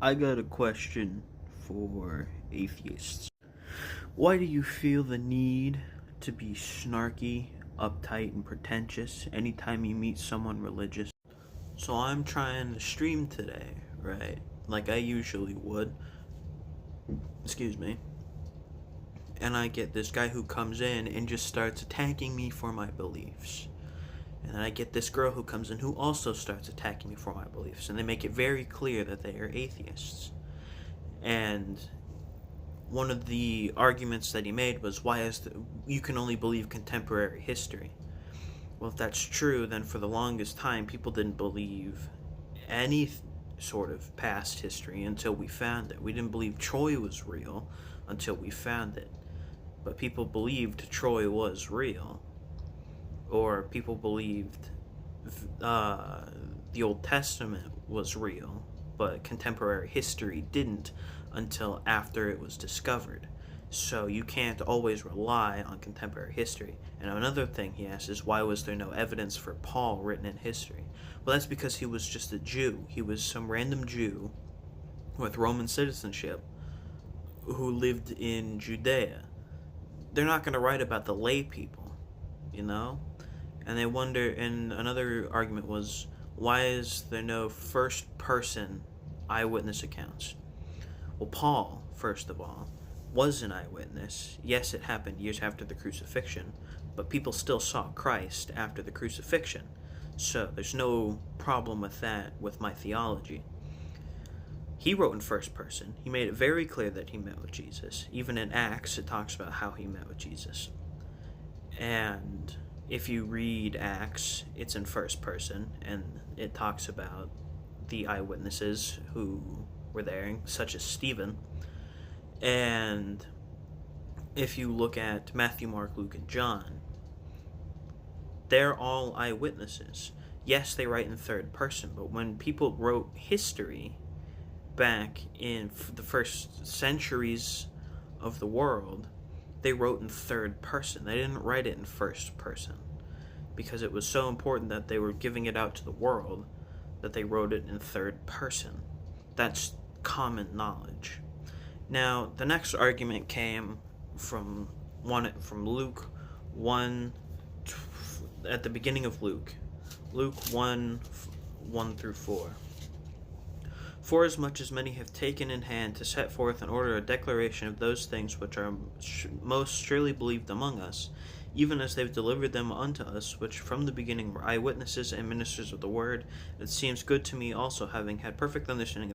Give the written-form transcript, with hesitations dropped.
I got a question for atheists. Why do you feel the need to be snarky, uptight, and pretentious anytime you meet someone religious? So I'm trying to stream today, right? Like I usually would. Excuse me. And I get this guy who comes in and just starts attacking me for my beliefs. And then I get this girl who comes in who also starts attacking me for my beliefs. And they make it very clear that they are atheists. And one of the arguments that he made was, you can only believe contemporary history. Well, if that's true, then for the longest time people didn't believe any sort of past history until we found it. We didn't believe Troy was real until we found it. But people believed Troy was real. Or people believed the Old Testament was real, but contemporary history didn't until after it was discovered. So you can't always rely on contemporary history. And another thing he asked is, why was there no evidence for Paul written in history? Well, that's because he was just a Jew. He was some random Jew with Roman citizenship who lived in Judea. They're not going to write about the lay people, you know? And they wonder, and another argument was, why is there no first-person eyewitness accounts? Well, Paul, first of all, was an eyewitness. Yes, it happened years after the crucifixion, but people still saw Christ after the crucifixion. So there's no problem with that, with my theology. He wrote in first person. He made it very clear that he met with Jesus. Even in Acts, it talks about how he met with Jesus. And if you read Acts, it's in first person, and it talks about the eyewitnesses who were there, such as Stephen. And if you look at Matthew, Mark, Luke, and John, they're all eyewitnesses. Yes, they write in third person, but when people wrote history back in the first centuries of the world, they wrote in third person. They didn't write it in first person because it was so important that they were giving it out to the world that they wrote it in third person. That's common knowledge. Now, the next argument came from Luke 1, at the beginning of Luke 1, 1 through 4. Forasmuch as many have taken in hand to set forth in order a declaration of those things which are most surely believed among us, even as they've delivered them unto us, which from the beginning were eyewitnesses and ministers of the word, it seems good to me also, having had perfect understanding